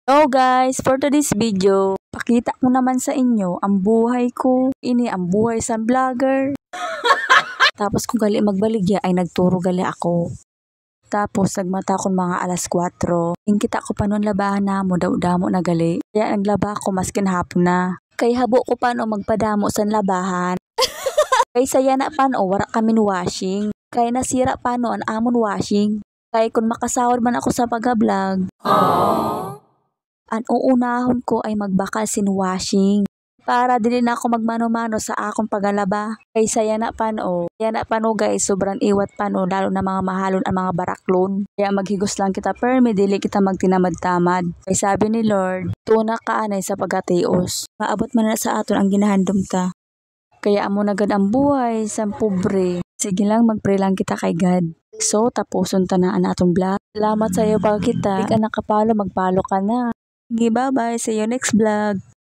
Hello guys, for today's video, pakita ko naman sa inyo ang buhay ko. Ini ang buhay sa vlogger. Tapos kung gali magbaligya ay nagturo gali ako. Tapos nagmata ko mga alas 4. Kita ko pa nun labahan na mo daw-damo na gali. Kaya naglaba ko maskin hapon na. Kay habo ko pa no magpadamo sa labahan. Kay saya na pa no wala kami washing. Kay nasira pa no ang amon washing. Kay kung makasahod man ako sa pag-vlog. Ang uunahon ko ay magbakal sin washing. Para dili na ako magmano-mano sa akong pagalaba. Kay saya na pano. Kaya na pano guys, sobrang iwat pano. Lalo na mga mahalon ang mga baraklon. Kaya maghigos lang kita permi, dili kita magtinamad-tamad. Kay sabi ni Lord, tuna kaanay sa pagatios. Maabot man na sa aton ang ginahandom ta. Kaya amo na gad ang buhay sa pobre. Sige lang, mag-pray lang kita kay God. So, tapuson ta na ang atong vlog. Salamat sa iyo pa kita. Di ka nakapalo, magpalo ka na. Bye-bye. See you next vlog.